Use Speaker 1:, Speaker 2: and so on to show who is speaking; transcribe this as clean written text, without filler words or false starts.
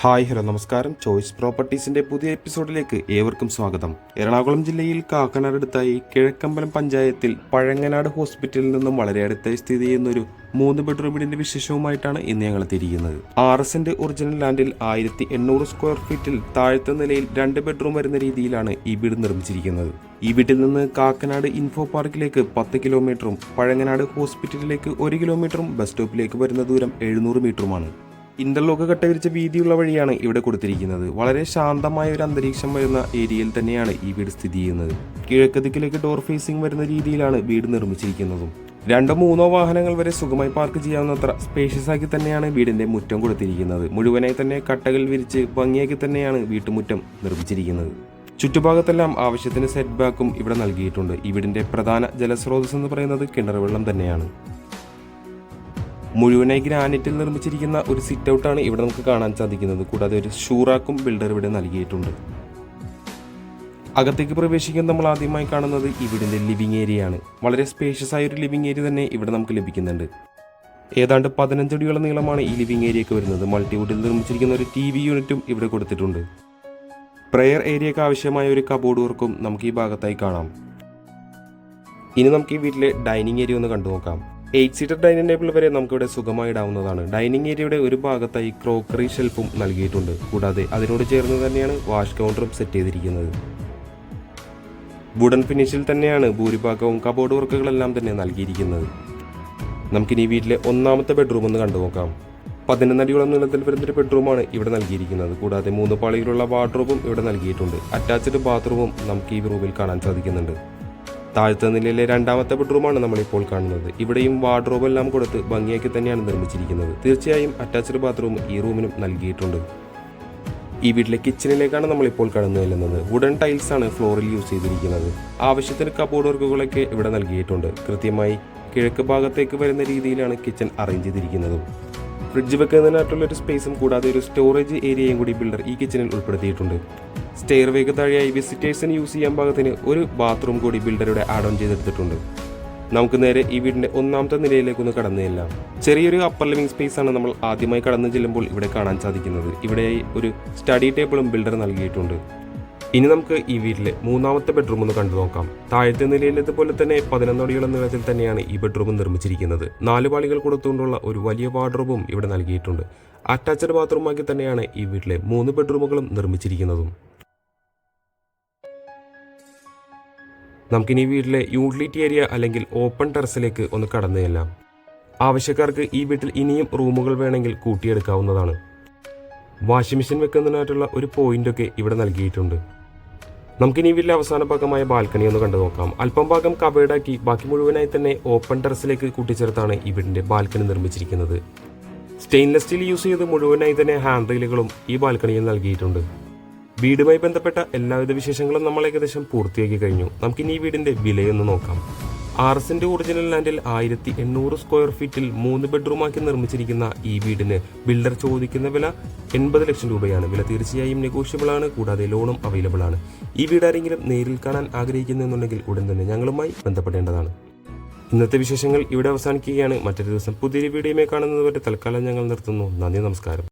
Speaker 1: Hi hello നമസ്കാരം. Choice പ്രോപ്പർട്ടീസിന്റെ പുതിയ എപ്പിസോഡിലേക്ക് ഏവർക്കും സ്വാഗതം. എറണാകുളം ജില്ലയിൽ കാക്കനാട് അടുത്തായി കിഴക്കമ്പലം പഞ്ചായത്തിൽ പഴങ്ങനാട് ഹോസ്പിറ്റലിൽ നിന്നും വളരെ അടുത്തായി സ്ഥിതി ചെയ്യുന്ന ഒരു 3 ബെഡ്റൂം വീടിന്റെ വിശേഷവുമായിട്ടാണ് ഇന്ന് ഞങ്ങൾ എത്തിയിരിക്കുന്നത്. 6 സെന്റ് ഒറിജിനൽ ലാൻഡിൽ 1800 സ്ക്വയർ ഫീറ്റിൽ താഴത്തെ നിലയിൽ 2 ബെഡ്റൂം വരുന്ന രീതിയിലാണ് ഈ വീട് നിർമ്മിച്ചിരിക്കുന്നത്. ഈ വീട്ടിൽ നിന്ന് കാക്കനാട് ഇൻഫോ പാർക്കിലേക്ക് 10 കിലോമീറ്ററും പഴങ്ങനാട് ഹോസ്പിറ്റലിലേക്ക് 1 കിലോമീറ്ററും ബസ് സ്റ്റോപ്പിലേക്ക് വരുന്ന ദൂരം 700 മീറ്ററുമാണ്. ഇന്റർലോക്ക് കട്ടവിരിച്ച വീതിയുള്ള വഴിയാണ് ഇവിടെ കൊടുത്തിരിക്കുന്നത്. വളരെ ശാന്തമായ ഒരു അന്തരീക്ഷം വരുന്ന ഏരിയയിൽ തന്നെയാണ് ഈ വീട് സ്ഥിതി ചെയ്യുന്നത്. കിഴക്ക് ദിക്കിലേക്ക് ഡോർ ഫേസിംഗ് വരുന്ന രീതിയിലാണ് വീട് നിർമ്മിച്ചിരിക്കുന്നതും. 2-3 വാഹനങ്ങൾ വരെ സുഖമായി പാർക്ക് ചെയ്യാവുന്നത്ര സ്പേഷ്യസ് ആക്കി തന്നെയാണ് വീടിന്റെ മുറ്റം കൊടുത്തിരിക്കുന്നത്. മുഴുവനായി തന്നെ കട്ടകൾ വിരിച്ച് ഭംഗിയാക്കി തന്നെയാണ് വീട്ടുമുറ്റം നിർമ്മിച്ചിരിക്കുന്നത്. ചുറ്റുഭാഗത്തെല്ലാം ആവശ്യത്തിന് സെറ്റ് ബാക്കും ഇവിടെ നൽകിയിട്ടുണ്ട്. ഈ വീടിന്റെ പ്രധാന ജലസ്രോതസ് എന്ന് പറയുന്നത് കിണർ വെള്ളം തന്നെയാണ്. മുഴുവനായി ഗ്രാനൈറ്റിൽ നിർമ്മിച്ചിരിക്കുന്ന ഒരു സിറ്റ് ഔട്ടാണ് ഇവിടെ നമുക്ക് കാണാൻ സാധിക്കുന്നത്. കൂടാതെ ഒരു ഷൂറാക്കും ബിൽഡർ ഇവിടെ നൽകിയിട്ടുണ്ട്. അകത്തേക്ക് പ്രവേശിക്കാൻ നമ്മൾ ആദ്യമായി കാണുന്നത് ഈ വീടിന്റെ ലിവിംഗ് ഏരിയയാണ്. വളരെ സ്പേഷ്യസ് ആയ ഒരു ലിവിംഗ് ഏരിയ തന്നെ ഇവിടെ നമുക്ക് ലഭിക്കുന്നുണ്ട്. ഏതാണ്ട് 15 അടിയോളം നീളമാണ് ഈ ലിവിംഗ് ഏരിയയ്ക്ക് വരുന്നത്. മൾട്ടിവുഡിൽ നിർമ്മിച്ചിരിക്കുന്ന ഒരു TV യൂണിറ്റും ഇവിടെ കൊടുത്തിട്ടുണ്ട്. പ്രെയർ ഏരിയയ്ക്ക് ആവശ്യമായ ഒരു കബോർഡ് വർക്കും നമുക്ക് ഈ ഭാഗത്തായി കാണാം. ഇനി നമുക്ക് ഈ വീട്ടിലെ ഡൈനിങ് ഏരിയ ഒന്ന് കണ്ടു നോക്കാം. 8 സീറ്റർ ഡൈനിങ് ടേബിൾ വരെ നമുക്കിവിടെ സുഖമായി ഇടാവുന്നതാണ്. ഡൈനിങ് ഏരിയയുടെ ഒരു ഭാഗത്തായി ക്രോക്കറി ഷെൽഫും നൽകിയിട്ടുണ്ട്. കൂടാതെ അതിനോട് ചേർന്ന് തന്നെയാണ് വാഷ് കൗണ്ടറും സെറ്റ് ചെയ്തിരിക്കുന്നത്. വുഡൻ ഫിനിഷിൽ തന്നെയാണ് ഭൂരിഭാഗവും കബോർഡ് വർക്കുകളെല്ലാം തന്നെ നൽകിയിരിക്കുന്നത്. നമുക്കിനി വീട്ടിലെ 1ാമത്തെ ബെഡ്റൂം ഒന്ന് കണ്ടു നോക്കാം. 11 അടിയോളം നീളത്തിൽ വരുന്നൊരു ബെഡ്റൂമാണ് ഇവിടെ നൽകിയിരിക്കുന്നത്. കൂടാതെ 3 പാളിയിലുള്ള വാർഡ്രോബും ഇവിടെ നൽകിയിട്ടുണ്ട്. അറ്റാച്ച്ഡ് ബാത്റൂമും നമുക്ക് ഈ റൂമിൽ കാണാൻ സാധിക്കുന്നുണ്ട്. താഴത്തെ നിലയിലെ 2ാമത്തെ ബെഡ്റൂമാണ് നമ്മളിപ്പോൾ കാണുന്നത്. ഇവിടെയും വാർഡ്രോബ് എല്ലാം കൊടുത്ത് ഭംഗിയാക്കി തന്നെയാണ് നിർമ്മിച്ചിരിക്കുന്നത്. തീർച്ചയായും അറ്റാച്ച്ഡ് ബാത്റൂം ഈ റൂമിനും നൽകിയിട്ടുണ്ട്. ഈ വീട്ടിലെ കിച്ചണിലേക്കാണ് നമ്മളിപ്പോൾ കടന്നു ചെല്ലുന്നത്. വുഡൻ ടൈൽസ് ആണ് ഫ്ലോറിൽ യൂസ് ചെയ്തിരിക്കുന്നത്. ആവശ്യത്തിന് കബോർഡ് വർക്കുകളൊക്കെ ഇവിടെ നൽകിയിട്ടുണ്ട്. കൃത്യമായി കിഴക്ക് ഭാഗത്തേക്ക് വരുന്ന രീതിയിലാണ് കിച്ചൺ അറേഞ്ച് ചെയ്തിരിക്കുന്നത്. ഫ്രിഡ്ജ് വെക്കുന്നതിനായിട്ടുള്ള ഒരു സ്പേസും കൂടാതെ ഒരു സ്റ്റോറേജ് ഏരിയയും കൂടി ബിൽഡർ ഈ കിച്ചണിൽ ഉൾപ്പെടുത്തിയിട്ടുണ്ട്. സ്റ്റെയർവേക്ക് താഴെയായി വിസിറ്റേഴ്സിന് യൂസ് ചെയ്യാൻ പാകത്തിന് ഒരു ബാത്റൂം കൂടി ബിൽഡറുടെ ആഡ് ഓൺ ചെയ്തെടുത്തിട്ടുണ്ട്. നമുക്ക് നേരെ ഈ വീടിന്റെ 1ാമത്തെ നിലയിലേക്കൊന്ന് കടന്നു ചെല്ലാം. ചെറിയൊരു അപ്പർ ലിവിംഗ് സ്പേസ് ആണ് നമ്മൾ ആദ്യമായി കടന്നു ചെല്ലുമ്പോൾ ഇവിടെ കാണാൻ സാധിക്കുന്നത്. ഇവിടെ ഒരു സ്റ്റഡി ടേബിളും ബിൽഡർ നൽകിയിട്ടുണ്ട്. ഇനി നമുക്ക് ഈ വീട്ടിലെ 3ാമത്തെ ബെഡ്റൂം ഒന്ന് കണ്ടു നോക്കാം. താഴത്തെ നിലയിലേതുപോലെ തന്നെ 11 അടിയോളം നീളത്തിൽ തന്നെയാണ് ഈ ബെഡ്റൂം നിർമ്മിച്ചിരിക്കുന്നത്. 4 പാളികൾ കൊടുത്തുകൊണ്ടുള്ള ഒരു വലിയ വാർഡ്രോബും ഇവിടെ നൽകിയിട്ടുണ്ട്. അറ്റാച്ച്ഡ് ബാത്റൂമാക്കി തന്നെയാണ് ഈ വീട്ടിലെ 3 ബെഡ്റൂമുകളും നിർമ്മിച്ചിരിക്കുന്നതും. നമുക്കിനി വീട്ടിലെ യൂട്ടിലിറ്റി ഏരിയ അല്ലെങ്കിൽ ഓപ്പൺ ടെറസിലേക്ക് ഒന്ന് കടന്നു ചെല്ലാം. ആവശ്യക്കാർക്ക് ഈ വീട്ടിൽ ഇനിയും റൂമുകൾ വേണമെങ്കിൽ കൂട്ടിയെടുക്കാവുന്നതാണ്. വാഷിംഗ് മെഷീൻ വെക്കുന്നതിനായിട്ടുള്ള ഒരു പോയിന്റൊക്കെ ഇവിടെ നൽകിയിട്ടുണ്ട്. നമുക്കിനി വീട്ടിലെ അവസാന ഭാഗമായ ബാൽക്കണി ഒന്ന് കണ്ടു നോക്കാം. അല്പം ഭാഗം കവേർഡാക്കി ബാക്കി മുഴുവനായി തന്നെ ഓപ്പൺ ടെറസിലേക്ക് കൂട്ടിച്ചേർത്താണ് ഈ വീടിന്റെ ബാൽക്കണി നിർമ്മിച്ചിരിക്കുന്നത്. സ്റ്റെയിൻലെസ് സ്റ്റീൽ യൂസ് ചെയ്ത് മുഴുവനായി തന്നെ ഹാൻഡ് റെയിലുകളും ഈ ബാൽക്കണിയിൽ നൽകിയിട്ടുണ്ട്. വീടുമായി ബന്ധപ്പെട്ട എല്ലാവിധ വിശേഷങ്ങളും നമ്മൾ ഏകദേശം പൂർത്തിയാക്കി കഴിഞ്ഞു. നമുക്കിനി ഈ വീടിന്റെ വിലയൊന്ന് നോക്കാം. 6 സെന്റ് ഒറിജിനൽ ലാൻഡിൽ 1800 സ്ക്വയർ ഫീറ്റിൽ 3 ബെഡ്റൂമാക്കി നിർമ്മിച്ചിരിക്കുന്ന ഈ വീടിന് ബിൽഡർ ചോദിക്കുന്ന വില 80 ലക്ഷം രൂപയാണ്. വില തീർച്ചയായും നെഗോഷ്യബിൾ ആണ്. കൂടാതെ ലോണും അവൈലബിൾ ആണ്. ഈ വീട് ആരെങ്കിലും നേരിൽ കാണാൻ ആഗ്രഹിക്കുന്നുണ്ടെങ്കിൽ ഉടൻ തന്നെ ഞങ്ങളുമായി ബന്ധപ്പെടേണ്ടതാണ്. ഇന്നത്തെ വിശേഷങ്ങൾ ഇവിടെ അവസാനിക്കുകയാണ്. മറ്റൊരു ദിവസം പുതിയൊരു വീഡിയോയുമായി കാണുന്നതുവരെ തൽക്കാലം ഞങ്ങൾ നിർത്തുന്നു. നന്ദി, നമസ്കാരം.